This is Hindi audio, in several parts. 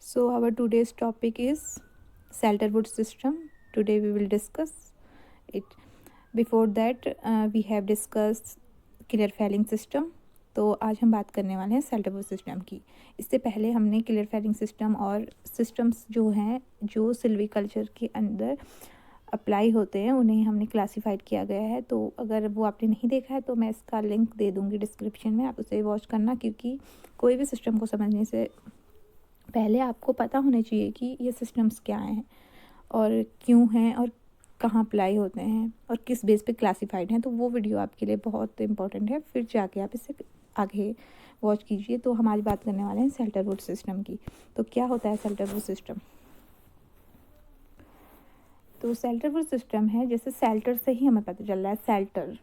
So our today's topic is Salterwood system. Today we will discuss it. Before that we have discussed clear felling system. तो आज हम बात करने वाले हैं सेल्टरवुड सिस्टम की. इससे पहले हमने क्लियर फेलिंग सिस्टम और सिस्टम्स जो हैं जो सिल्वीकल्चर के अंदर अप्लाई होते हैं उन्हें हमने क्लासिफाइड किया गया है. तो अगर वो आपने नहीं देखा है तो मैं इसका लिंक दे दूँगी डिस्क्रिप्शन में, आप उसे वॉच करना, क्योंकि कोई भी सिस्टम को समझने से पहले आपको पता होना चाहिए कि ये सिस्टम्स क्या हैं और क्यों हैं और कहाँ अप्लाई होते हैं और किस बेस पे क्लासिफाइड हैं. तो वो वीडियो आपके लिए बहुत इंपॉर्टेंट है, फिर जाके आप इसे आगे वॉच कीजिए. तो हमारी बात करने वाले हैं सेल्टरवुड सिस्टम की. तो क्या होता है सेल्टरवुड सिस्टम? तो सेल्टरवुड सिस्टम है, जैसे सेल्टर से ही हमें पता चल रहा है,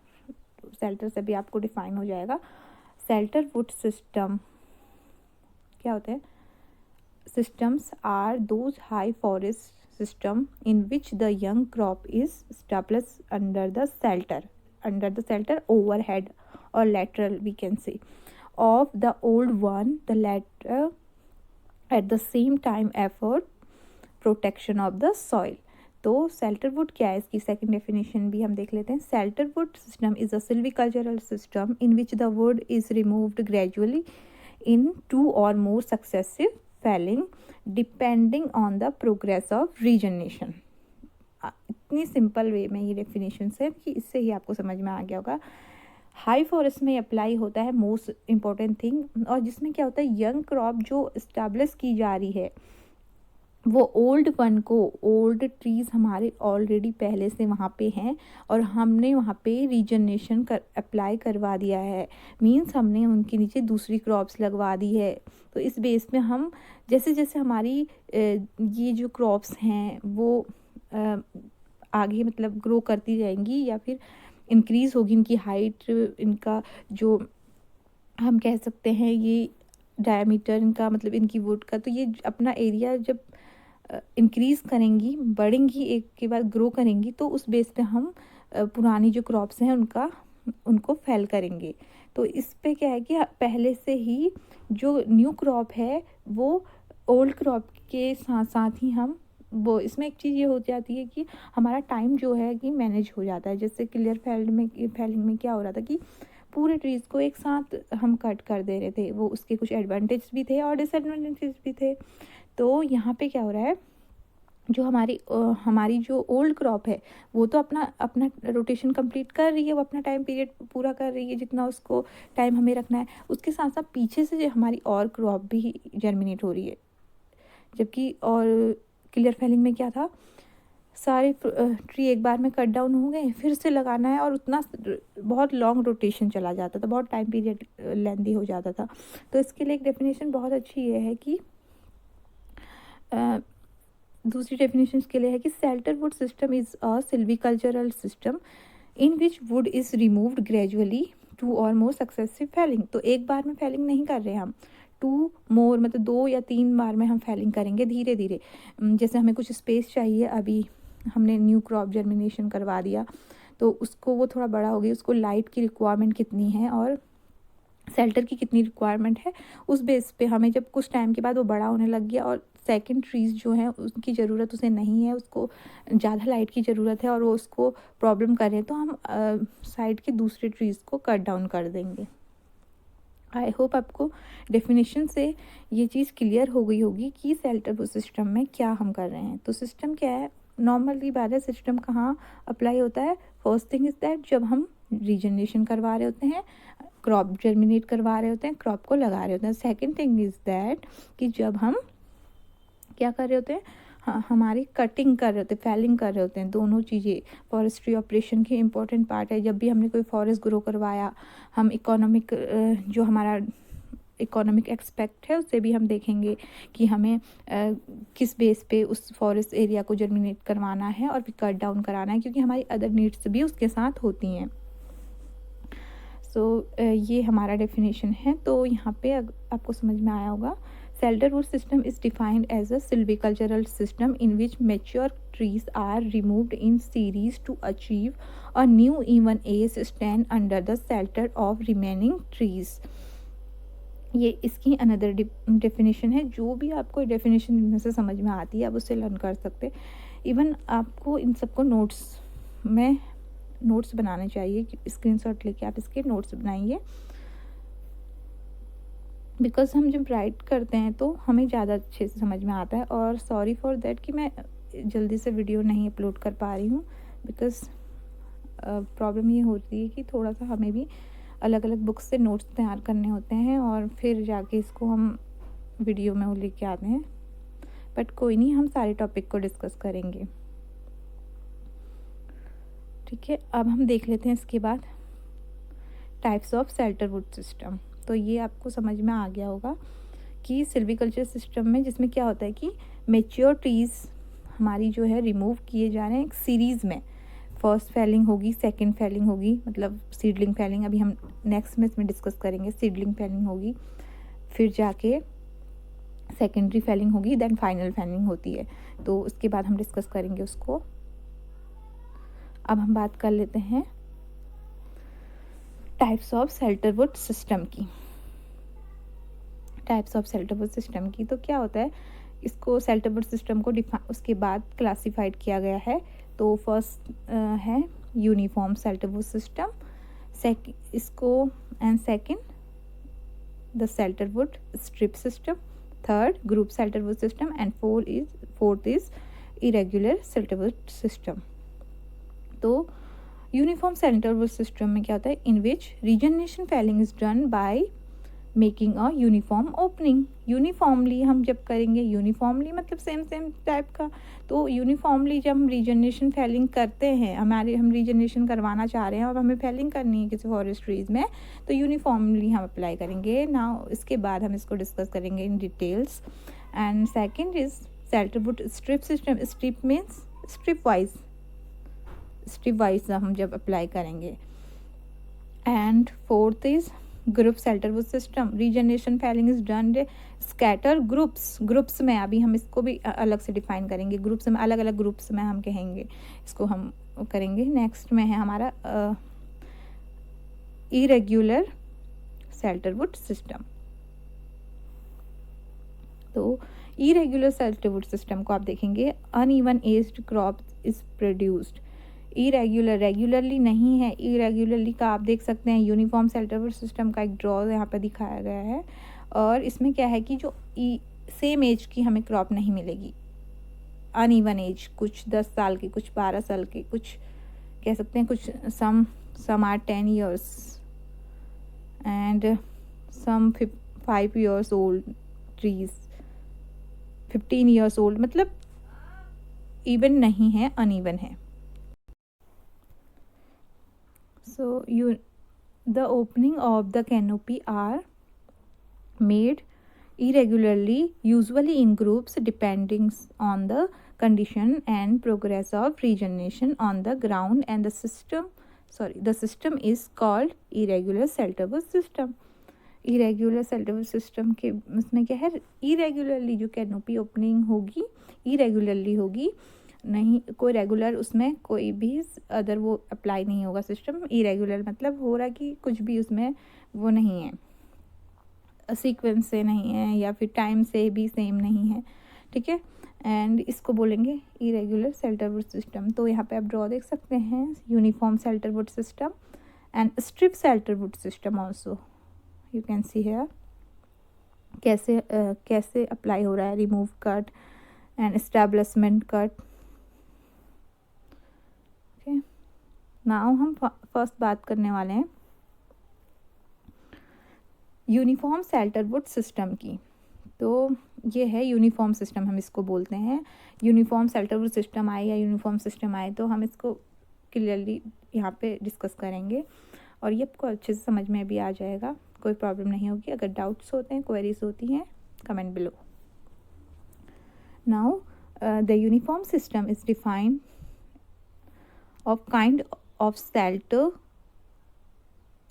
सेल्टर से भी आपको डिफाइन हो जाएगा. सेल्टरवुड सिस्टम क्या होते हैं? Systems are those high forest system in which the young crop is established under the shelter overhead or lateral, we can say, of the old one. The latter at the same time effort protection of the soil. तो सेल्टरवुड क्या है, इसकी सेकंड डेफिनेशन भी हम देख लेते हैं. Shelterwood system is a silvicultural system in which the wood is removed gradually in 2 or more successive felling depending on the progress of regeneration. इतनी सिंपल वे में ये डेफिनेशन है कि इससे ही आपको समझ में आ गया होगा. हाई फॉरेस्ट में अप्लाई होता है मोस्ट इम्पॉर्टेंट थिंग, और जिसमें क्या होता है, यंग क्रॉप जो इस्टेब्लिश की जा रही है वो ओल्ड वन को, ओल्ड ट्रीज़ हमारे ऑलरेडी पहले से वहाँ पे हैं और हमने वहाँ पे रीजनरेशन अप्लाई करवा दिया है. मींस हमने उनके नीचे दूसरी क्रॉप्स लगवा दी है. तो इस बेस पे हम जैसे जैसे हमारी ये जो क्रॉप्स हैं वो आगे मतलब ग्रो करती जाएंगी या फिर इंक्रीज़ होगी इनकी हाइट, इनका जो हम कह सकते हैं ये डायमीटर इनका, मतलब इनकी वुड का, तो ये अपना एरिया जब इंक्रीज़ करेंगी, बढ़ेंगी, एक के बाद ग्रो करेंगी, तो उस बेस पे हम पुरानी जो क्रॉप्स हैं उनको फेल करेंगे. तो इस पे क्या है कि पहले से ही जो न्यू क्रॉप है वो ओल्ड क्रॉप के साथ साथ ही हम वो, इसमें एक चीज़ ये हो जाती है कि हमारा टाइम जो है कि मैनेज हो जाता है. जैसे क्लियर फेलिंग में क्या हो रहा था कि पूरे ट्रीज़ को एक साथ हम कट कर दे रहे थे. वो उसके कुछ एडवांटेज भी थे और डिसएडवांटेजेस भी थे. तो यहाँ पे क्या हो रहा है, जो हमारी जो ओल्ड क्रॉप है वो तो अपना अपना रोटेशन कंप्लीट कर रही है, वो अपना टाइम पीरियड पूरा कर रही है जितना उसको टाइम हमें रखना है. उसके साथ साथ पीछे से जो हमारी और क्रॉप भी जर्मिनेट हो रही है. जबकि और क्लियर फेलिंग में क्या था, सारे ट्री एक बार में कट डाउन हो गए, फिर से लगाना है, और उतना बहुत लॉन्ग रोटेशन चला जाता था, बहुत टाइम पीरियड लेंदी हो जाता था. तो इसके लिए एक डेफिनेशन बहुत अच्छी ये है कि दूसरी डेफिनेशन के लिए है कि shelterwood system is a silvicultural system in which wood is removed gradually 2 और मोर सक्सेसिव फेलिंग. तो एक बार में फेलिंग नहीं कर रहे हम, 2 मोर मतलब 2 या 3 बार में हम फेलिंग करेंगे धीरे धीरे. जैसे हमें कुछ स्पेस चाहिए, अभी हमने न्यू क्रॉप जर्मिनेशन करवा दिया तो उसको वो थोड़ा बड़ा हो गई, उसको लाइट की रिक्वायरमेंट कितनी है और सेल्टर की कितनी रिक्वायरमेंट है, उस बेस पे हमें जब कुछ टाइम के बाद वो बड़ा होने लग गया और सेकंड ट्रीज़ जो हैं उसकी ज़रूरत उसे नहीं है, उसको ज़्यादा लाइट की ज़रूरत है और वो उसको प्रॉब्लम कर रहे हैं, तो हम साइड के दूसरे ट्रीज़ को कट डाउन कर देंगे. आई होप आपको डेफिनेशन से ये चीज़ क्लियर हो गई होगी कि सेल्टरवुड सिस्टम में क्या हम कर रहे हैं. तो सिस्टम क्या है, नॉर्मली बात है, सिस्टम कहाँ अप्लाई होता है. फर्स्ट थिंग इज़ दैट जब हम रीजनरेशन करवा रहे होते हैं, क्रॉप जर्मिनेट करवा रहे होते हैं, क्रॉप को लगा रहे होते हैं. सेकेंड थिंग इज़ दैट कि जब हम क्या कर रहे होते हैं, हाँ, हमारी कटिंग कर रहे होते हैं, फेलिंग कर रहे होते हैं. दोनों चीज़ें फॉरेस्ट्री ऑपरेशन की इंपॉर्टेंट पार्ट है. जब भी हमने कोई फॉरेस्ट ग्रो करवाया, हम इकोनॉमिक जो हमारा इकोनॉमिक एक्सपेक्ट है उसे भी हम देखेंगे कि हमें किस बेस पे उस फॉरेस्ट एरिया को जर्मिनेट करवाना है और फिर कट डाउन कराना है, क्योंकि हमारी अदर नीड्स भी उसके साथ होती हैं. सो ये हमारा डेफिनेशन है. तो यहाँ पे आपको समझ में आया होगा. Cedarwood system is defined as a silvicultural system in which mature trees are removed in series to achieve a new even age stand under the shelter of remaining trees. ये इसकी अनदर डेफिनेशन है। जो भी आपको डेफिनेशन इनमें से समझ में आती है आप उससे लर्न कर सकते हैं। इवन आपको इन सबको नोट्स बनाने चाहिए कि स्क्रीनशॉट लेके आप इसके नोट्स बनाइए, बिकॉज हम जब राइट करते हैं तो हमें ज़्यादा अच्छे से समझ में आता है। और सॉरी फॉर देट कि मैं जल्दी से वीडियो नहीं अपलोड कर पा रही हूँ, बिकॉज प्रॉब्लम ये होती है कि थोड़ा सा हमें भी अलग अलग बुक्स से नोट्स तैयार करने होते हैं और फिर जाके इसको हम वीडियो में वो लेके आते हैं। बट कोई नहीं, हम सारे टॉपिक को डिस्कस करेंगे, ठीक है। अब हम देख लेते हैं इसके बाद टाइप्स ऑफ सेल्टरवुड सिस्टम। तो ये आपको समझ में आ गया होगा कि सिल्वीकल्चर सिस्टम में जिसमें क्या होता है कि मेच्योर ट्रीज़ हमारी जो है रिमूव किए जा रहे हैं एक सीरीज़ में। फर्स्ट फैलिंग होगी, सेकंड फैलिंग होगी, मतलब सीडलिंग फैलिंग, अभी हम नेक्स्ट में इसमें डिस्कस करेंगे। सीडलिंग फैलिंग होगी, फिर जाके सेकेंडरी फैलिंग होगी, देन फाइनल फैलिंग होती है। तो उसके बाद हम डिस्कस करेंगे उसको। अब हम बात कर लेते हैं टाइप्स ऑफ सेल्टरवुड सिस्टम की। टाइप्स ऑफ सेल्टरवुड सिस्टम की तो क्या होता है, इसको सेल्टरवुड सिस्टम को उसके बाद क्लासिफाइड किया गया है। तो फर्स्ट है यूनिफॉर्म सेल्टरवुड सिस्टम, इसको and second the shelterwood strip system, third group shelterwood system and fourth is irregular shelterwood system. तो यूनिफॉर्म सेल्टरवुड सिस्टम में क्या होता है, in which regeneration felling is done by making a uniform opening. Uniformly हम जब करेंगे, यूनिफॉर्मली मतलब सेम टाइप का, तो यूनिफॉर्मली जब हम रीजनरेशन फैलिंग करते हैं, हम रीजनरेशन करवाना चाह रहे हैं और हमें फैलिंग करनी है किसी फॉरेस्ट ट्रीज़ में, तो यूनिफॉर्मली हम अप्लाई करेंगे ना। इसके बाद हम इसको डिस्कस करेंगे in details. And second is shelterwood strip system. Strip means strip wise हम जब अप्लाई करेंगे। And fourth is group shelterwood system. Regeneration felling is done scatter groups में। अभी हम इसको भी अलग से डिफाइन करेंगे, ग्रुप्स में, अलग अलग ग्रुप्स में हम कहेंगे, इसको हम करेंगे। नेक्स्ट में है हमारा इरेग्युलर सेल्टरवुड सिस्टम। तो इरेग्युलर सेल्टरवुड सिस्टम को आप देखेंगे, uneven aged crop is produced. Irregular, regularly नहीं है, इरेगुलरली का आप देख सकते हैं। यूनिफॉर्म सेल्टरवुड सिस्टम का एक ड्रॉ यहाँ पर दिखाया गया है, और इसमें क्या है कि जो सेम एज की हमें क्रॉप नहीं मिलेगी। अनइवन एज, कुछ 10 साल की, कुछ 12 साल की, कुछ कह सकते हैं कुछ some are 10 years and some 5 years old trees, 15 years old, मतलब इवन नहीं है, अनइवन है। So the opening of the canopy are made irregularly, usually in groups, depending on the condition and progress of regeneration on the ground, and the system is called irregular shelterwood system. Irregular shelterwood system के उसमें क्या है, इरेगुलरली जो कैनोपी ओपनिंग होगी इरेगुलरली होगी, नहीं कोई रेगुलर उसमें कोई भी अदर वो अप्लाई नहीं होगा सिस्टम। इरेगुलर मतलब हो रहा कि कुछ भी उसमें वो नहीं है, सीक्वेंस से नहीं है या फिर टाइम से भी सेम नहीं है, ठीक है। एंड इसको बोलेंगे इरेगुलर सेल्टरवुड सिस्टम। तो यहाँ पे आप ड्रॉ देख सकते हैं, uniform shelterwood system and strip shelterwood system also you can see here. कैसे अप्लाई हो रहा है, remove cut and establishment cut. Okay, now हम फर्स्ट बात करने वाले हैं यूनिफॉर्म सेल्टरवुड सिस्टम की। तो ये है यूनिफॉर्म सिस्टम, हम इसको बोलते हैं। यूनिफॉर्म सेल्टरवुड सिस्टम आए या यूनिफॉर्म सिस्टम आए तो हम इसको क्लियरली यहाँ पे डिस्कस करेंगे और ये आपको अच्छे से समझ में भी आ जाएगा, कोई प्रॉब्लम नहीं होगी। अगर डाउट्स होते हैं, क्वेरीज होती हैं, comment below. Now the uniform system is defined of kind of shelter,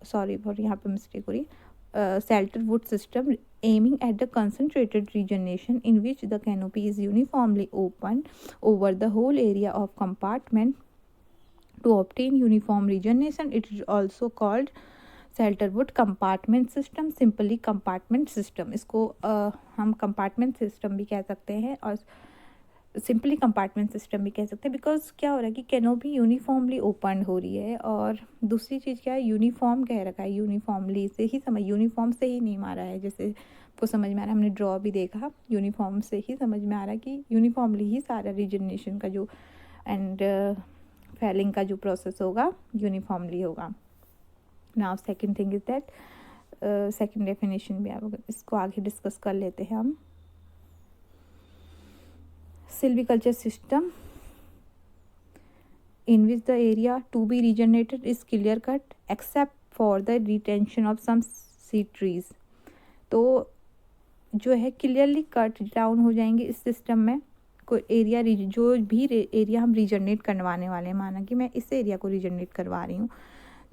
sorry for यहाँ पे मिस्टेक हो रही है, सेल्टरवुड system aiming at the concentrated regeneration in which the canopy is uniformly open over the whole area of compartment to obtain uniform regeneration. It is also called shelter would compartment system, simply compartment system, इसको हम कंपार्टमेंट सिस्टम भी कह सकते हैं और सिंपली कंपार्टमेंट सिस्टम भी कह सकते हैं। बिकॉज क्या हो रहा है कि कैनोपी यूनिफॉर्मली ओपन हो रही है, और दूसरी चीज़ क्या है, यूनिफॉर्म कह रखा है, यूनिफॉर्मली से ही समझ, यूनिफॉर्म से ही नहीं मारा है, जैसे को समझ में आ रहा है, हमने ड्रॉ भी देखा, यूनिफॉर्म से ही समझ में आ रहा है कि यूनिफॉर्मली ही सारा रीजनरेशन का जो एंड फैलिंग का जो प्रोसेस होगा यूनिफॉर्मली होगा। Now second thing is that, second definition भी आप इसको आगे डिस्कस कर लेते हैं हम। Silviculture system in which the area to be regenerated is clear cut except for the retention of some seed trees। तो जो है क्लियरली कट डाउन हो जाएंगे इस सिस्टम में। कोई एरिया, जो भी एरिया हम रीजनरेट करवाने वाले हैं, माना कि मैं इस एरिया को रीजनरेट करवा रही हूँ,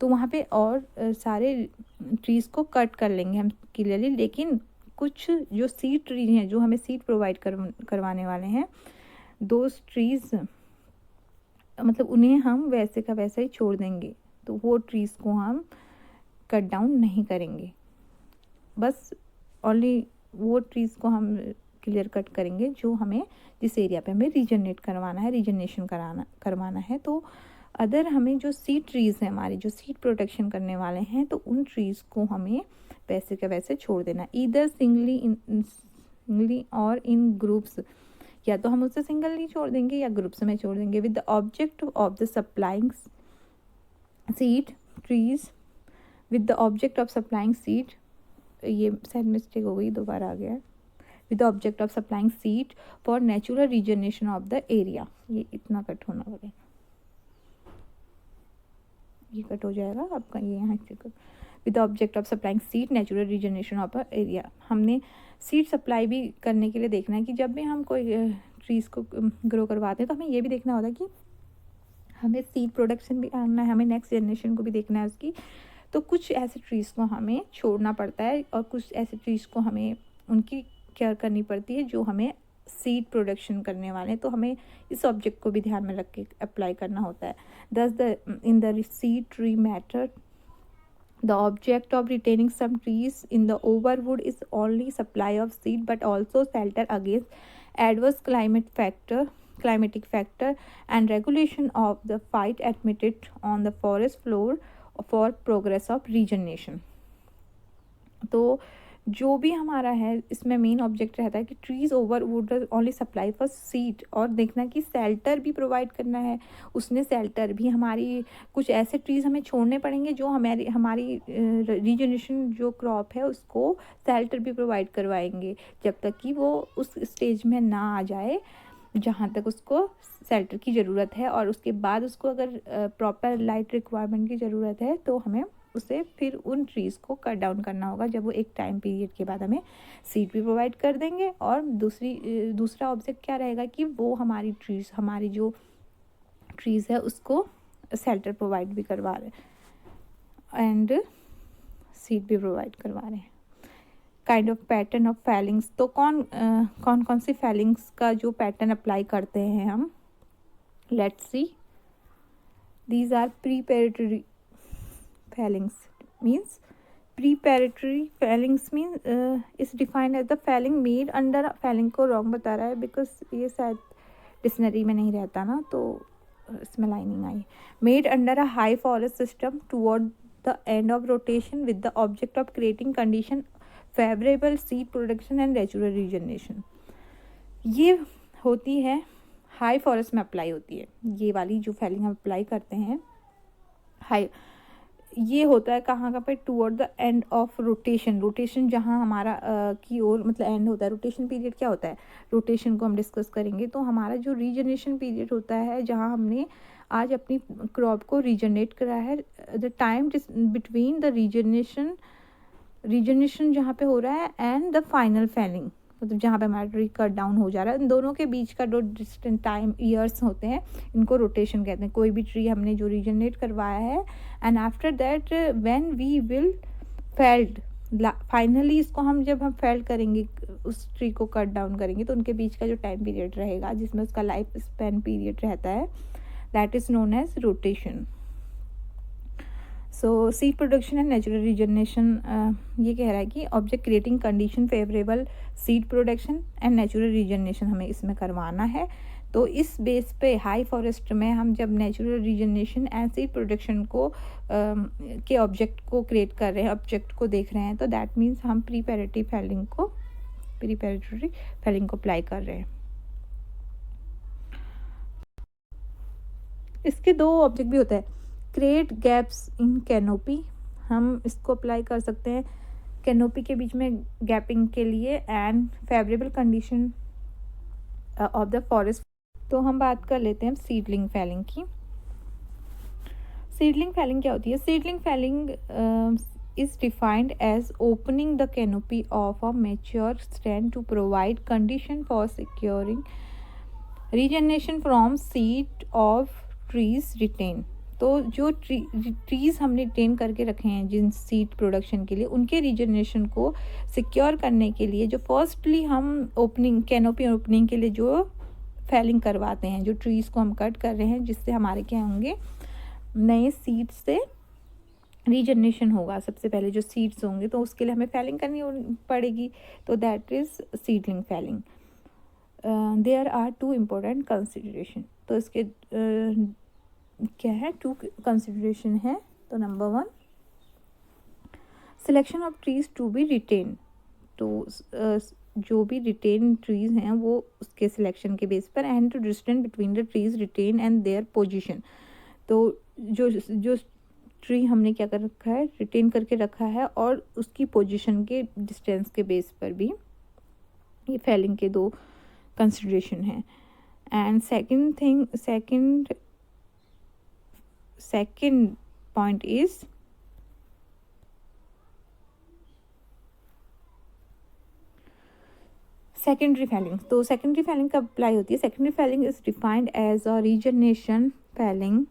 तो वहाँ पे और सारे ट्रीज़ को कट कर लेंगे हम क्लियरली, लेकिन कुछ जो सीड ट्री हैं, जो हमें सीड प्रोवाइड करवाने वाले हैं, दो ट्रीज़ मतलब उन्हें हम वैसे का वैसा ही छोड़ देंगे, तो वो ट्रीज़ को हम कट डाउन नहीं करेंगे, बस ओनली वो ट्रीज़ को हम क्लियर कट करेंगे जो हमें, जिस एरिया पे हमें रीजनरेट करवाना है, रीजनरेशन करवाना है। तो अदर हमें जो सीड ट्रीज़ हैं हमारे, जो सीड प्रोटेक्शन करने वाले हैं, तो उन ट्रीज़ को हमें वैसे का वैसे छोड़ देना, ईदर सिंगली और इन ग्रुप्स, या तो हम उसे सिंगली छोड़ देंगे या ग्रुप्स में छोड़ देंगे, with the object of the supplying seed trees, with the object of supplying seed, ये शायद मिस्टेक हो गई, दोबारा आ गया है, with the object of supplying seed for natural regeneration of the area. ये इतना कट होना पड़ेगा, ये कट हो जाएगा आपका, ये यहाँ से with the object of supplying seed natural regeneration of area. हमने सीड सप्लाई भी करने के लिए देखना है कि जब भी हम कोई ट्रीज़ को ग्रो करवाते हैं, तो हमें ये भी देखना होता है कि हमें सीड प्रोडक्शन भी करना है, हमें नेक्स्ट जनरेशन को भी देखना है उसकी। तो कुछ ऐसे ट्रीज़ को हमें छोड़ना पड़ता है और कुछ ऐसे ट्रीज़ को हमें उनकी केयर करनी पड़ती है जो हमें सीड प्रोडक्शन करने वाले हैं, तो हमें इस ऑब्जेक्ट को भी ध्यान में रख के अप्लाई करना होता है। दस in the seed tree matter the object of retaining some trees in the overwood is only supply of seed, but also shelter against adverse climatic factor and regulation of the fight admitted on the forest floor for progress of regeneration। तो जो भी हमारा है इसमें मेन ऑब्जेक्ट रहता है कि trees over would only supply for seed, और देखना कि शेल्टर भी प्रोवाइड करना है उसने, शेल्टर भी हमारी कुछ ऐसे ट्रीज़ हमें छोड़ने पड़ेंगे जो हमारी रीजनरेशन जो क्रॉप है उसको शेल्टर भी प्रोवाइड करवाएंगे, जब तक कि वो उस स्टेज में ना आ जाए जहाँ तक उसको शेल्टर की ज़रूरत है। और उसके बाद उसको अगर प्रॉपर लाइट रिक्वायरमेंट की ज़रूरत है, तो हमें उसे फिर उन ट्रीज़ को कट डाउन करना होगा, जब वो एक टाइम पीरियड के बाद हमें सीड भी प्रोवाइड कर देंगे। और दूसरा ऑब्जेक्ट क्या रहेगा कि वो हमारी जो ट्रीज़ है उसको शेल्टर प्रोवाइड भी करवा रहे एंड सीड भी प्रोवाइड करवा रहे हैं। Kind of pattern of feelings, तो कौन सी फैलिंग्स का जो पैटर्न अप्लाई करते हैं हम, let's see. These are preparatory fellings means, preparatory fellings mean is defined as the felling made under, felling को रॉन्ग बता रहा है बिकॉज ये शायद डिक्शनरी में नहीं रहता ना, तो इसमें lining I. Made under a high forest system toward the end of rotation with the object of creating condition favourable seed production and natural regeneration. ये होती है हाई फॉरेस्ट में अप्लाई होती है, ये वाली जो फैलिंग हम अप्लाई करते हैं हाई, ये होता है कहाँ पे, toward the end of rotation जहाँ हमारा की ओर मतलब एंड होता है। रोटेशन पीरियड क्या होता है, रोटेशन को हम डिस्कस करेंगे। तो हमारा जो रीजनरेशन पीरियड होता है, जहाँ हमने आज अपनी क्रॉप को रीजनरेट करा है, the time between the regeneration जहाँ पे हो रहा है एंड द फाइनल फैलिंग, मतलब जहाँ पे हमारा ट्री कट डाउन हो जा रहा है, इन दोनों के बीच का जो डिस्टेंट टाइम ईयर्स होते हैं, इनको रोटेशन कहते हैं। कोई भी ट्री हमने जो रीजनरेट करवाया है and after that when we will felled, finally इसको जब हम फेल्ड करेंगे, उस ट्री को कट डाउन करेंगे, तो उनके बीच का जो टाइम पीरियड रहेगा जिसमें उसका लाइफ स्पैन पीरियड रहता है, that is known as rotation. So seed production and natural regeneration, ये कह रहा है कि object creating condition favourable seed production and natural regeneration हमें इसमें करवाना है। तो इस बेस पे हाई फॉरेस्ट में हम जब natural regeneration and seed production को के ऑब्जेक्ट को क्रिएट कर रहे हैं, ऑब्जेक्ट को देख रहे हैं, तो दैट मीन्स हम प्रीपैरेटरी फैलिंग को अप्लाई कर रहे हैं। इसके दो ऑब्जेक्ट भी होता है, क्रिएट गैप्स इन कैनोपी, हम इसको अप्लाई कर सकते हैं कैनोपी के बीच में गैपिंग के लिए, and favourable condition of the forest. तो हम बात कर लेते हैं सीडलिंग फैलिंग की। सीडलिंग फैलिंग क्या होती है? Seedling falling is defined as opening the canopy of a mature stand to provide condition for securing regeneration from seed of trees retained। तो जो ट्रीज़ हमने रिटेन करके रखे हैं जिन सीड प्रोडक्शन के लिए, उनके रीजनरेशन को सिक्योर करने के लिए जो फर्स्टली हम ओपनिंग, कैनोपी ओपनिंग के लिए जो फैलिंग करवाते हैं, जो ट्रीज़ को हम कट कर रहे हैं, जिससे हमारे क्या होंगे, नए सीड से रीजनरेशन होगा। सबसे पहले जो सीड्स होंगे तो उसके लिए हमें फैलिंग करनी पड़ेगी, तो that is seedling felling. There are two important consideration. तो इसके क्या है, टू कंसिडरेशन है। तो number 1, selection of trees to be retained. तो जो भी रिटेन ट्रीज हैं वो उसके सिलेक्शन के बेस पर, and two distance between the trees retained and their position. तो जो ट्री हमने क्या कर रखा है, रिटेन करके रखा है, और उसकी पोजीशन के डिस्टेंस के बेस पर भी ये फैलिंग के दो कंसिडरेशन हैं। And second point is secondary felling. तो सेकेंडरी फैलिंग कब अप्लाई होती है? Secondary felling is defined as a regeneration felling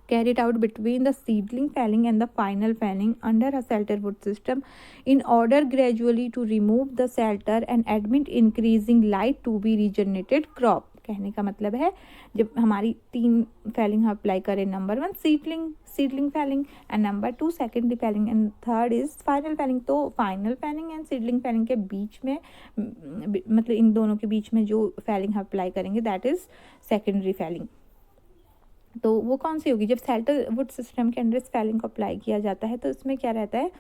carried out between the seedling felling and the final felling under a shelter wood system in order gradually to remove the shelter and admit increasing light to be regenerated crop। कहने का मतलब है, जब हमारी 3 फैलिंग हम अप्लाई करें, number 1 seedling felling, and number 2 secondary felling, and third is final felling. तो final felling and seedling felling के बीच में, मतलब इन दोनों के बीच में जो फैलिंग हम अप्लाई करेंगे दैट इज सेकेंडरी फैलिंग। तो वो कौन सी होगी? जब शेल्टर वुड सिस्टम के अंडर फैलिंग को अप्लाई किया जाता है तो इसमें क्या रहता है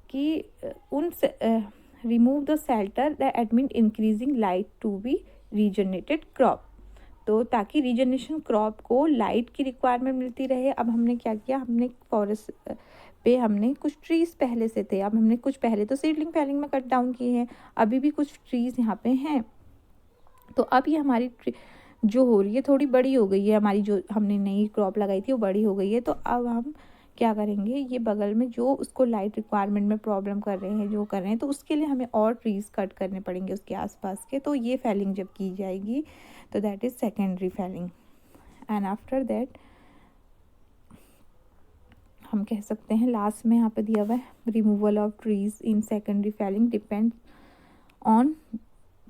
कि उन remove the shelter the admit increasing light to be regenerated crop. तो ताकि रीजनरेशन क्रॉप को लाइट की रिक्वायरमेंट मिलती रहे। अब हमने क्या किया, हमने फॉरेस्ट पे हमने कुछ ट्रीज़ पहले से थे, अब हमने कुछ पहले तो सीडलिंग फैलिंग में कट डाउन किए हैं, अभी भी कुछ ट्रीज़ यहाँ पे हैं। तो अब ये हमारी जो हो रही है थोड़ी बड़ी हो गई है, हमारी जो हमने नई क्रॉप लगाई थी वो बड़ी हो गई है। तो अब हम क्या करेंगे, ये बगल में जो उसको लाइट रिक्वायरमेंट में प्रॉब्लम कर रहे हैं, जो कर रहे हैं, तो उसके लिए हमें और ट्रीज़ कट करने पड़ेंगे उसके आसपास के। तो ये फैलिंग जब की जाएगी तो that is secondary felling. And after that हम कह सकते हैं, लास्ट में यहाँ पे दिया हुआ है, removal of trees in secondary falling depend on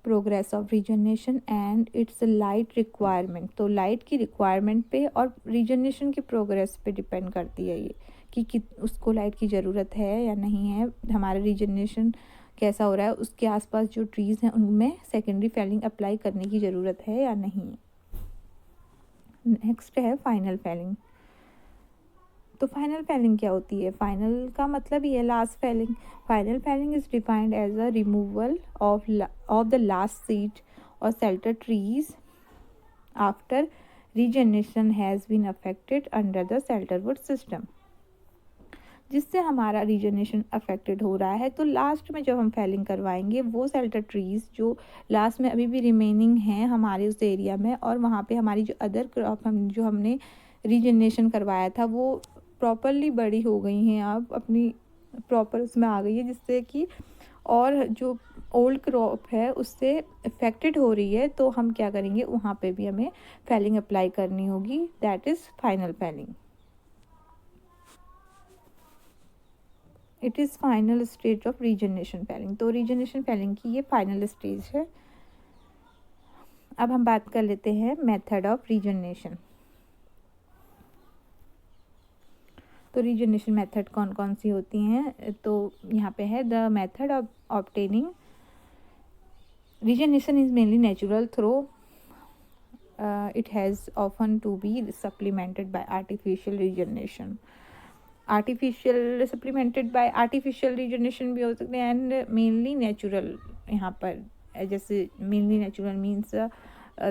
progress of regeneration and its light requirement. तो लाइट की रिक्वायरमेंट पे और रीजनरेशन की प्रोग्रेस पे डिपेंड करती है ये कि उसको लाइट की ज़रूरत है या नहीं है, हमारा रीजनरेशन कैसा हो रहा है, उसके आसपास जो ट्रीज़ हैं उनमें सेकेंडरी फैलिंग अप्लाई करने की ज़रूरत है या नहीं। नेक्स्ट है फाइनल फैलिंग। तो फाइनल फैलिंग क्या होती है? फाइनल का मतलब ये last felling. Final felling is defined as a removal of the last seed और shelter trees after regeneration has been effected under the shelterwood system. जिससे हमारा रीजनरेशन अफेक्टेड हो रहा है, तो लास्ट में जब हम फैलिंग करवाएंगे वो शेल्टर ट्रीज़ जो लास्ट में अभी भी रिमेनिंग हैं हमारे उस एरिया में, और वहाँ पे हमारी जो अदर क्रॉप जो हमने रीजनरेशन करवाया था वो प्रॉपरली बड़ी हो गई हैं, अब अपनी प्रॉपर उसमें आ गई है, जिससे कि और जो ओल्ड क्रॉप है उससे अफेक्टेड हो रही है। तो हम क्या करेंगे, वहाँ पे भी हमें फैलिंग अप्लाई करनी होगी, that is final falling. It is final stage of regeneration falling. तो रीजनरेशन फैलिंग की ये फाइनल स्टेज है। अब हम बात कर लेते हैं मेथड ऑफ रीजनरेशन। तो रीजनरेशन मेथड कौन कौन सी होती हैं, तो यहाँ पे है the method of obtaining regeneration is mainly natural through it has often to be supplemented by artificial regeneration. Artificial supplemented by artificial regeneration भी हो सकते हैं एंड मेनली नेचुरल। यहाँ पर जैसे मेनली नेचुरल मीन्स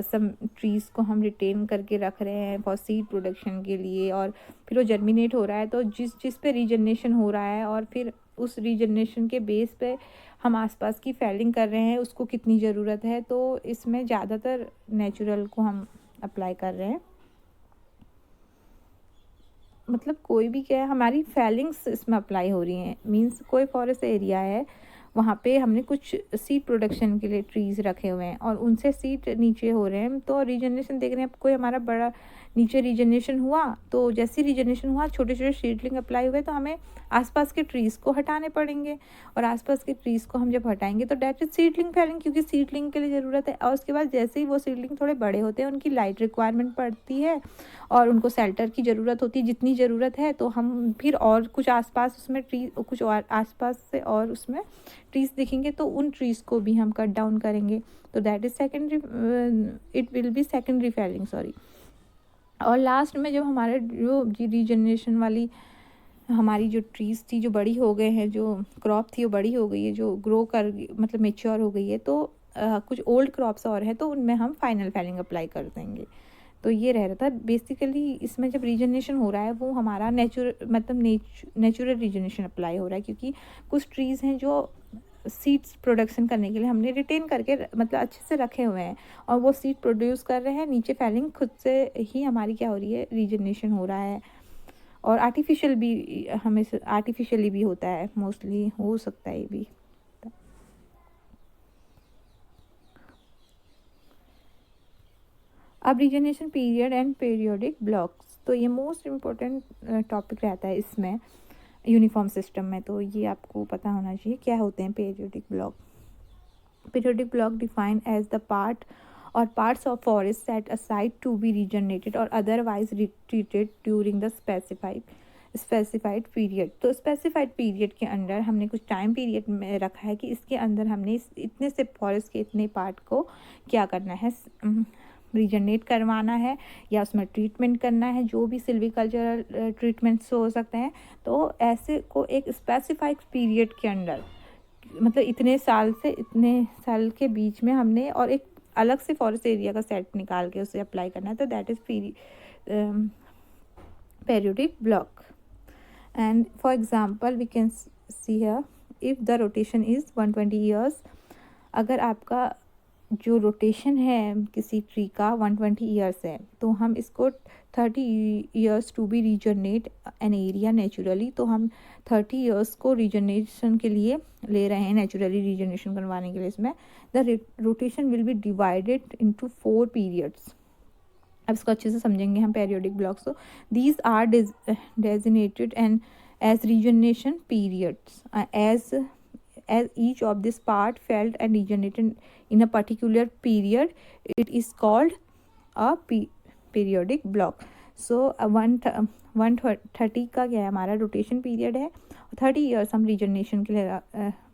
सम ट्रीज़ को हम रिटेन करके रख रहे हैं फॉर सीड प्रोडक्शन के लिए, और फिर वो जर्मिनेट हो रहा है, तो जिस पे रीजनरेशन हो रहा है और फिर उस रीजनरेशन के बेस पे हम आसपास की फैलिंग कर रहे हैं, उसको कितनी ज़रूरत है, तो इसमें ज़्यादातर नेचुरल को हम अप्लाई कर रहे हैं। मतलब कोई भी क्या है, हमारी फैलिंग्स इसमें अप्लाई हो रही हैं। मींस कोई फॉरेस्ट एरिया है, वहाँ पे हमने कुछ सीड प्रोडक्शन के लिए ट्रीज़ रखे हुए हैं और उनसे सीड नीचे हो रहे हैं, तो रीजनरेशन देख रहे हैं। कोई हमारा बड़ा नीचे रीजनरेशन हुआ, तो जैसे रीजनरेशन हुआ छोटे छोटे सीडलिंग अप्लाई हुए, तो हमें आसपास के ट्रीज़ को हटाने पड़ेंगे, और आसपास के ट्रीज़ को हम जब हटाएंगे तो डेट इज सीडलिंग फैलिंग, क्योंकि सीडलिंग के लिए ज़रूरत है। और उसके बाद जैसे ही वो सीडलिंग थोड़े बड़े होते हैं, उनकी लाइट रिक्वायरमेंट पड़ती है और उनको शेल्टर की ज़रूरत होती है जितनी ज़रूरत है, तो हम फिर और कुछ आसपास उसमें ट्री कुछ और आसपास से और उसमें ट्रीज़ दिखेंगे, तो उन ट्रीज़ को भी हम कट डाउन करेंगे, तो that is secondary, it will be secondary falling, sorry. और लास्ट में जब हमारे जो रीजनरेशन वाली हमारी जो ट्रीज़ थी जो बड़ी हो गए हैं, जो क्रॉप थी वो बड़ी हो गई है, जो ग्रो कर मतलब मेच्योर हो गई है, तो कुछ ओल्ड क्रॉप्स और है, तो उनमें हम फाइनल फैलिंग अप्लाई कर देंगे। तो ये रह रहा था बेसिकली। इसमें जब रीजनरेशन हो रहा है वो हमारा नेचुरल रीजनरेशन अप्लाई हो रहा है, क्योंकि कुछ ट्रीज़ हैं जो सीड्स प्रोडक्शन करने के लिए हमने रिटेन करके मतलब अच्छे से रखे हुए हैं, और वो सीड प्रोड्यूस कर रहे हैं, नीचे फैलिंग खुद से ही हमारी क्या हो रही है, रीजनरेशन हो रहा है। और आर्टिफिशियल भी हमें आर्टिफिशियली भी होता है, मोस्टली हो सकता है ये भी। अब regeneration period and periodic blocks, तो ये मोस्ट इम्पोर्टेंट टॉपिक रहता है इसमें यूनिफॉर्म सिस्टम में, तो ये आपको पता होना चाहिए क्या होते हैं periodic block. Periodic block defined as the part और parts of forest set aside to be regenerated और otherwise retreated during the specified period. तो स्पेसिफाइड पीरियड के अंदर हमने कुछ टाइम पीरियड में रखा है कि इसके अंदर हमने इतने से फॉरेस्ट के इतने पार्ट को क्या करना है, रीजनरेट करवाना है या उसमें ट्रीटमेंट करना है, जो भी सिल्वीकल्चरल ट्रीटमेंट्स हो सकते हैं। तो ऐसे को एक स्पेसिफाइड पीरियड के अंदर, मतलब इतने साल से इतने साल के बीच में हमने और एक अलग से फॉरेस्ट एरिया का सेट निकाल के उसे अप्लाई करना है, तो that is periodic block. And for example we can see here, if the rotation is 120 years, अगर आपका जो रोटेशन है किसी ट्री का 120 ईयर्स है, तो हम इसको 30 years to be regenerate an area naturally, तो हम 30 ईयर्स को रीजनरेशन के लिए ले रहे हैं, नेचुरली रीजनरेशन करवाने के लिए। इसमें the rotation will be divided into 4 periods. अब इसको अच्छे से समझेंगे हम पेरियोडिक ब्लॉक्स। तो these are designated and as regeneration periods as each of this part felt and regenerated in a particular period, it is called a periodic block. So 130 का क्या है, हमारा रोटेशन पीरियड है, 30 ईयर्स हम रीजनरेशन के लिए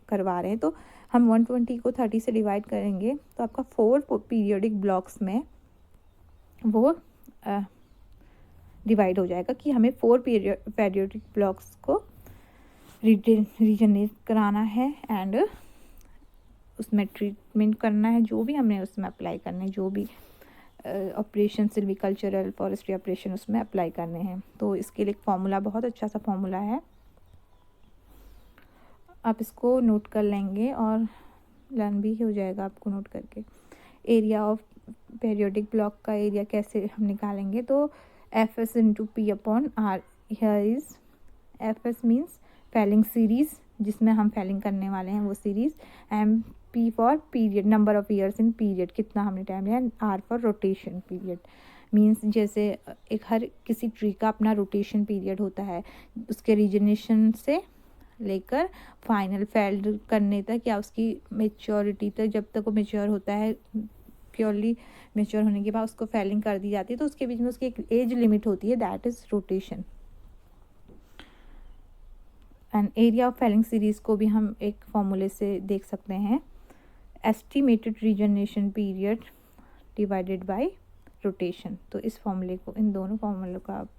करवा रहे हैं, तो हम 120 को 30 से डिवाइड करेंगे, तो आपका 4 पीरियोडिक ब्लॉक्स में वो डिवाइड हो जाएगा कि हमें 4 पीरियोडिक ब्लॉक्स को रीजनरेट कराना है एंड उसमें ट्रीटमेंट करना है, जो भी हमने उसमें अप्लाई करने, जो भी ऑपरेशन सिल्वीकल्चरल फॉरेस्ट्री ऑपरेशन उसमें अप्लाई करने हैं। तो इसके लिए एक फार्मूला, बहुत अच्छा सा फार्मूला है, आप इसको नोट कर लेंगे और लर्न भी हो जाएगा आपको नोट करके। एरिया ऑफ पीरियोडिक ब्लॉक का एरिया कैसे हम निकालेंगे, तो Fs into P upon R. Here is Fs means felling series, जिसमें हम फैलिंग करने वाले हैं वो series, M P for period, number of years in period, कितना हमने टाइम लिया, R for rotation period. Means जैसे एक हर किसी ट्री का अपना रोटेशन पीरियड होता है, उसके रीजनरेशन से लेकर फाइनल फेल्ड करने तक या उसकी मेच्योरिटी तक, जब तक वो मेच्योर होता है, प्योरली मेच्योर होने के बाद उसको फैलिंग कर दी जाती है, तो उसके बीच में उसकी एक एज लिमिट होती है, that is rotation. And area of falling series को भी हम एक फॉर्मूले से देख सकते हैं, estimated regeneration period divided by rotation. तो इस फॉर्मूले को, इन दोनों फॉर्मूलों का आप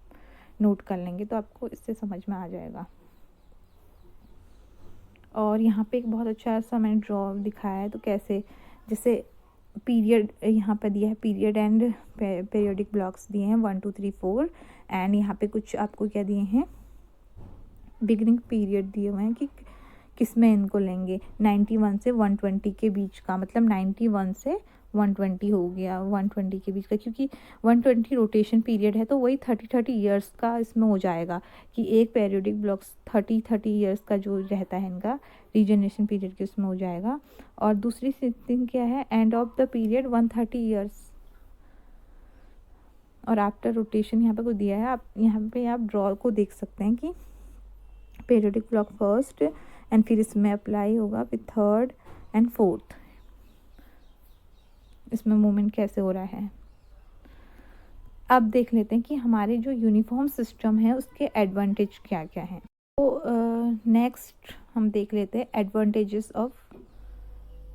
नोट कर लेंगे तो आपको इससे समझ में आ जाएगा। और यहाँ पे एक बहुत अच्छा सा मैंने ड्रॉ दिखाया है, तो कैसे, जैसे पीरियड यहाँ पे दिया है, पीरियड एंड पीरियोडिक ब्लॉक्स दिए हैं 1 2 3 4, एंड यहाँ पे कुछ आपको क्या दिए हैं, बिगिनिंग पीरियड दिए हुए हैं कि किस में इनको लेंगे, 91 से 120 के बीच का, मतलब 91 से 120 हो गया, 120 के बीच का, क्योंकि 120 रोटेशन पीरियड है तो वही 30 ईयर्स का इसमें हो जाएगा कि एक पेरियोडिक ब्लॉक्स 30 ईयर्स का जो रहता है इनका रीजनरेशन पीरियड के उसमें हो जाएगा। और दूसरी थिंग क्या है, end of the period 130 years, और आफ्टर रोटेशन यहाँ पे कुछ दिया है, आप यहाँ पे आप ड्रॉ को देख सकते हैं कि पेरियोडिक ब्लॉक फर्स्ट एंड फिर इसमें अप्लाई होगा विथ थर्ड एंड फोर्थ, इसमें मूवमेंट कैसे हो रहा है। अब देख लेते हैं कि हमारे जो यूनिफॉर्म सिस्टम है उसके एडवांटेज क्या क्या हैं। तो नेक्स्ट हम देख लेते हैं एडवांटेजेस ऑफ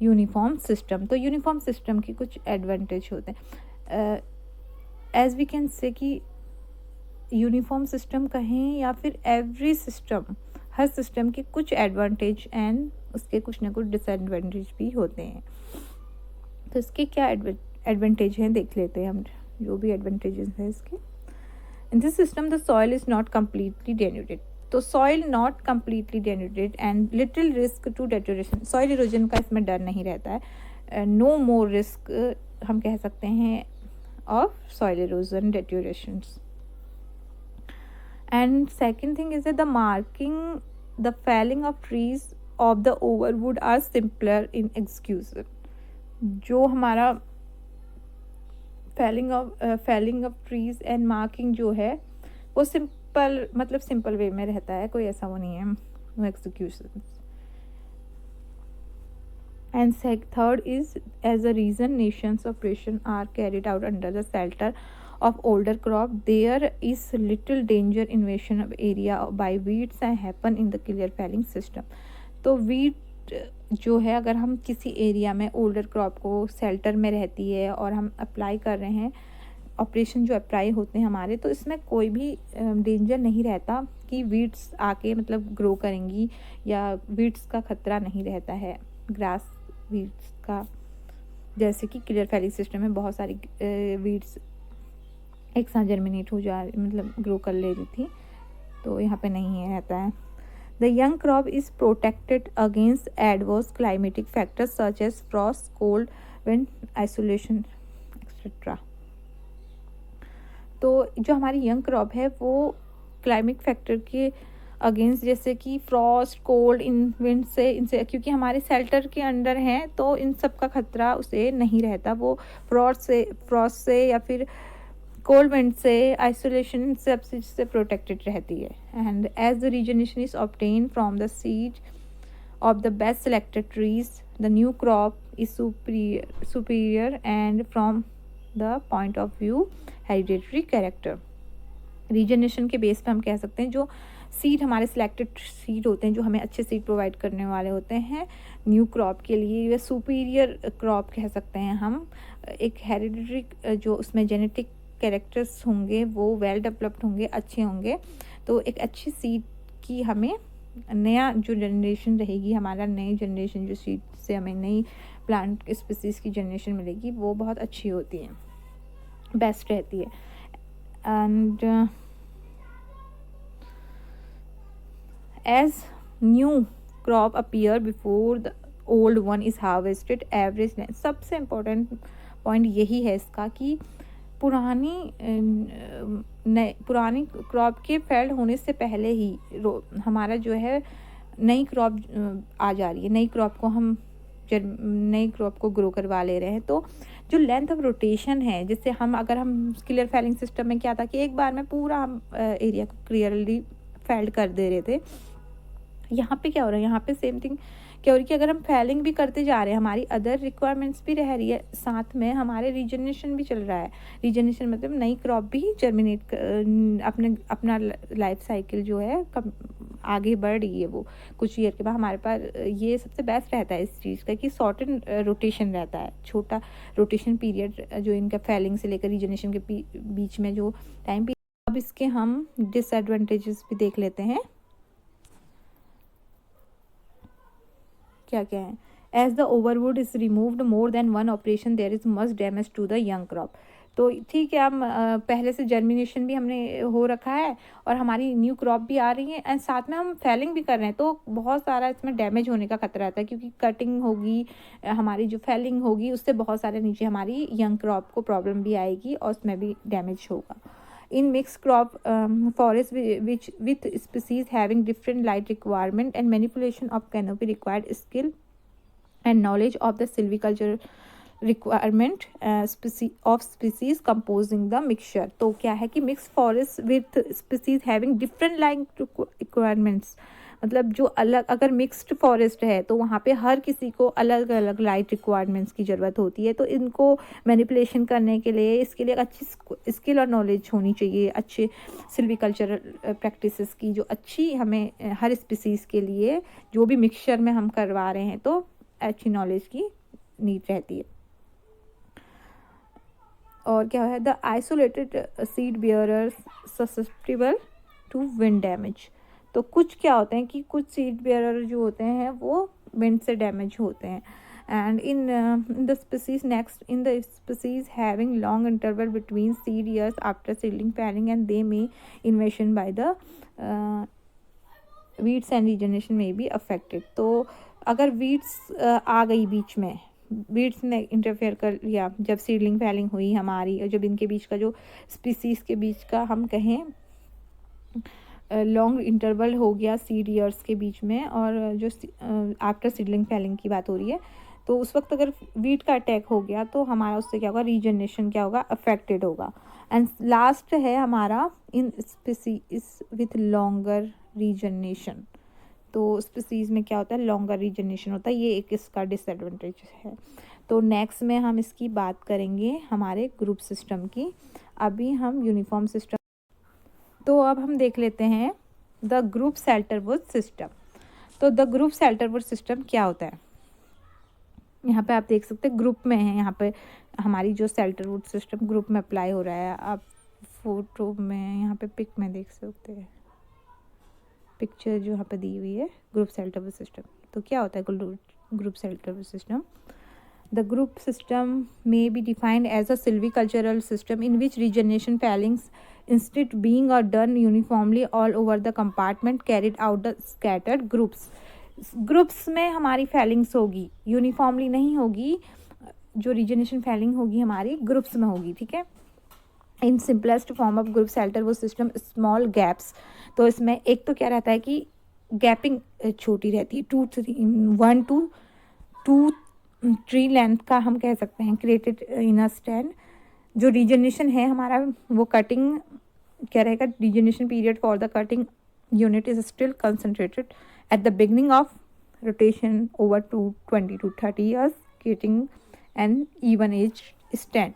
यूनिफॉर्म सिस्टम। तो यूनिफॉर्म सिस्टम के कुछ एडवांटेज होते हैं, एज वी कैन से कि यूनिफॉर्म सिस्टम कहें या फिर एवरी सिस्टम, हर सिस्टम के कुछ एडवांटेज एंड उसके कुछ ना कुछ डिसएडवांटेज भी होते हैं। तो इसके क्या एडवांटेज हैं देख लेते हैं हम, जो भी एडवांटेजेस हैं इसके। In this system the soil is not completely denuded, तो soil not completely denuded and little risk to deterioration, soil erosion का इसमें डर नहीं रहता है, नो मोर रिस्क हम कह सकते हैं of soil erosion deteriorations. And second thing is the marking the felling of trees of the overwood are simpler in execution. जो हमारा felling of trees and marking जो है वो सिंपल, मतलब सिंपल वे में रहता है, कोई ऐसा वो नहीं है, no execution. And third is as a regeneration operation are carried out under the shelter of older crop, there is little danger invasion of area by weeds and happen in the clear felling system। तो वीट जो है, अगर हम किसी एरिया में ओल्डर क्रॉप को शेल्टर में रहती है और हम अप्लाई कर रहे हैं, ऑपरेशन जो अप्लाई होते हैं हमारे, तो इसमें कोई भी डेंजर नहीं रहता कि वीड्स आके मतलब ग्रो करेंगी, या वीड्स का खतरा नहीं रहता है, ग्रास वीड्स का। जैसे कि क्लियर फेलिंग सिस्टम में बहुत सारी वीड्स एक साथ जर्मिनेट हो जा, मतलब ग्रो कर ले रही थी, तो यहाँ पे नहीं है रहता है। The young crop is protected against adverse climatic factors such as frost, cold, wind, isolation etcetera. तो जो हमारी यंग क्रॉप है वो क्लाइमेट फैक्टर के अगेंस्ट, जैसे कि फ्रॉस्ट, कोल्ड, इन विंड से, इनसे, क्योंकि हमारे शेल्टर के अंडर हैं तो इन सब का खतरा उसे नहीं रहता, वो फ्रॉस्ट से या फिर कोल्ड विंड से, आइसोलेशन से प्रोटेक्टेड रहती है। And as the regeneration is obtain from the seed of the best selected trees, the new crop is superior and from the point of view hereditary character. Regeneration के बेस पे हम कह सकते हैं जो सीड हमारे सिलेक्टेड सीड होते हैं, जो हमें अच्छे सीड प्रोवाइड करने वाले होते हैं न्यू क्रॉप के लिए, वे सुपीरियर क्रॉप कह सकते हैं हम। एक हेरिडेटरी जो उसमें जेनेटिक कैरेक्टर्स होंगे वो वेल डेवलप्ड होंगे, अच्छे होंगे, तो एक अच्छी सीड की हमें नया जो जनरेशन रहेगी, हमारा नई जनरेशन जो सीड से हमें नई प्लांट स्पीसीज की जनरेशन मिलेगी, वो बहुत अच्छी होती है, बेस्ट रहती है। And as new crop appear before the old one is harvested, average, सबसे इम्पोर्टेंट पॉइंट यही है इसका कि पुरानी क्रॉप के फेल्ड होने से पहले ही हमारा जो है नई क्रॉप आ जा रही है, नई क्रॉप को ग्रो करवा ले रहे हैं। तो जो लेंथ ऑफ रोटेशन है, जैसे अगर हम क्लियर फेलिंग सिस्टम में क्या था कि एक बार में पूरा हम एरिया को क्लियरली फेल्ड कर दे रहे थे, यहाँ पे क्या हो रहा है, यहाँ पे सेम थिंग क्या हो रही है कि अगर हम फेलिंग भी करते जा रहे हैं, हमारी अदर रिक्वायरमेंट्स भी रह रही है, साथ में हमारे रीजनरेशन भी चल रहा है। रीजनरेशन मतलब नई क्रॉप भी जर्मिनेट अपना लाइफ साइकिल जो है आगे बढ़ रही है वो कुछ ईयर के बाद हमारे पास ये सबसे बेस्ट रहता है इस चीज़ का कि शॉर्टन रोटेशन रहता है, छोटा रोटेशन पीरियड जो इनका फैलिंग से लेकर रीजनरेशन के बीच में जो टाइम पीरियड। अब इसके हम डिसएडवांटेजेस भी देख लेते हैं क्या क्या है। As the overwood is removed more than one operation there is much damage to the young crop. तो ठीक है, हम पहले से जर्मिनेशन भी हमने हो रखा है और हमारी न्यू क्रॉप भी आ रही है एंड साथ में हम फैलिंग भी कर रहे हैं, तो बहुत सारा इसमें डैमेज होने का खतरा रहता है क्योंकि कटिंग होगी, हमारी जो फैलिंग होगी उससे बहुत सारे नीचे हमारी यंग क्रॉप को प्रॉब्लम भी आएगी और उसमें भी डैमेज होगा। In mixed crop forest which with species having different light requirement and manipulation of canopy required skill and knowledge of the silviculture requirement species composing the mixture। तो क्या है कि mixed forest with species having different light requirements, मतलब जो अलग, अगर मिक्स्ड फॉरेस्ट है तो वहाँ पे हर किसी को अलग अलग लाइट रिक्वायरमेंट्स की ज़रूरत होती है, तो इनको मैनिपुलेशन करने के लिए इसके लिए अच्छी स्किल और नॉलेज होनी चाहिए, अच्छे सिल्वीकल्चरल प्रैक्टिसेस की जो अच्छी हमें हर स्पीसीज़ के लिए जो भी मिक्सचर में हम करवा रहे हैं तो अच्छी नॉलेज की नीड रहती है। और क्या है, the isolated seed bearers susceptible to wind damage. तो कुछ क्या होते हैं कि कुछ सीड बेयरर जो होते हैं वो विंड से डैमेज होते हैं। And in the species next in the species having long interval between seed years after seedling felling and they may इन्वेशन by the weeds and regeneration में बी अफेक्टेड। तो अगर वीड्स आ गई बीच में, वीड्स ने इंटरफेयर कर लिया जब सीडलिंग फैलिंग हुई हमारी, और जब इनके बीच का जो स्पीसीज के बीच का हम कहें लॉन्ग इंटरवल हो गया सीड ईयर्स के बीच में और जो आफ्टर सीडलिंग फैलिंग की बात हो रही है, तो उस वक्त अगर वीट का अटैक हो गया तो हमारा उससे क्या होगा, रीजनरेशन क्या होगा, अफेक्टेड होगा। एंड लास्ट है हमारा इन स्पीसीज विथ लॉन्गर रीजनरेशन। तो स्पीसीज में क्या होता है, लॉन्गर रीजनरेशन होता है, ये एक इसका डिसएडवांटेज है। तो नेक्स्ट में हम इसकी बात करेंगे हमारे ग्रुप सिस्टम की। अभी हम यूनिफॉर्म सिस्टम, तो अब हम देख लेते हैं द ग्रुप सेल्टरवुड सिस्टम। तो द ग्रुप सेल्टरवुड सिस्टम क्या होता है, यहाँ पे आप देख सकते हैं ग्रुप में है, यहाँ पे हमारी जो सेल्टरवुड सिस्टम ग्रुप में अप्लाई हो रहा है। आप फोटो में यहाँ पे पिक में देख सकते हैं, पिक्चर जो यहाँ पे दी हुई है ग्रुप सेल्टरवुड सिस्टम। तो क्या होता है group shelterwood system? The group system may be defined as a silvicultural system in which regeneration failings, instead being or done uniformly all over the compartment, carried out the scattered groups। Groups में हमारी फैलिंग्स होगी, यूनिफॉर्मली नहीं होगी, जो रीजनरेशन फैलिंग होगी हमारी ग्रुप्स में होगी, ठीक है। In simplest form of group shelterwood system small gaps. तो इसमें एक तो क्या रहता है कि गैपिंग छोटी रहती है, 1 to 2 ट्री लेंथ का हम कह सकते हैं, क्रिएटेड इन अ स्टैंड। जो रीजनरेशन है हमारा वो कटिंग क्या रहेगा, regeneration period for the cutting unit is still concentrated at the beginning of rotation over 20 to 30 years, creating an even age stand.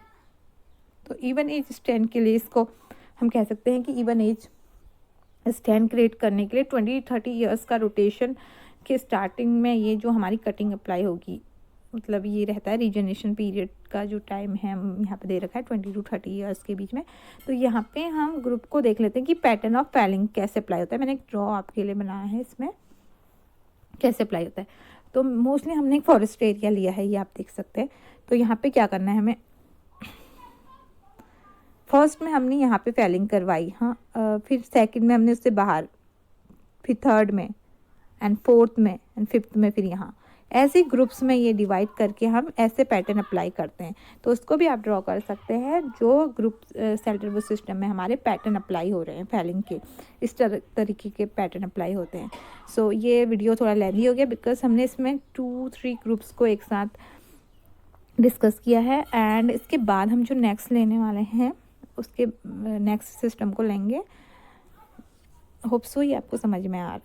तो इवन एज स्टैंड के लिए इसको हम कह सकते हैं कि इवन एज स्टैंड क्रिएट करने के लिए 20-30 ईयर्स का रोटेशन के स्टार्टिंग में ये जो हमारी कटिंग अप्लाई होगी, मतलब ये रहता है रीजनरेशन पीरियड का जो टाइम है हम यहाँ पे दे रखा है 20 to 30 ईयर्स के बीच में। तो यहाँ पे हम ग्रुप को देख लेते हैं कि पैटर्न ऑफ फैलिंग कैसे अप्लाई होता है। मैंने एक ड्रॉ आपके लिए बनाया है, इसमें कैसे अप्लाई होता है। तो मोस्टली हमने एक फॉरेस्ट एरिया लिया है, ये आप देख सकते हैं। तो यहाँ पे क्या करना है हमें, फर्स्ट में हमने यहाँ पे फैलिंग करवाई, हाँ, फिर सेकंड में हमने उससे बाहर, फिर थर्ड में एंड फोर्थ में एंड फिफ्थ में, फिर यहाँ ऐसे ग्रुप्स में ये डिवाइड करके हम ऐसे पैटर्न अप्लाई करते हैं। तो उसको भी आप ड्रॉ कर सकते हैं जो ग्रुप सेल्टरवुड सिस्टम में हमारे पैटर्न अप्लाई हो रहे हैं फैलिंग के, इस तरीके के पैटर्न अप्लाई होते हैं। सो ये वीडियो थोड़ा लेंथी हो गया बिकॉज हमने इसमें 2-3 ग्रुप्स को एक साथ डिस्कस किया है। एंड इसके बाद हम जो नेक्स्ट लेने वाले हैं उसके नेक्स्ट सिस्टम को लेंगे। होप सो ये आपको समझ में आ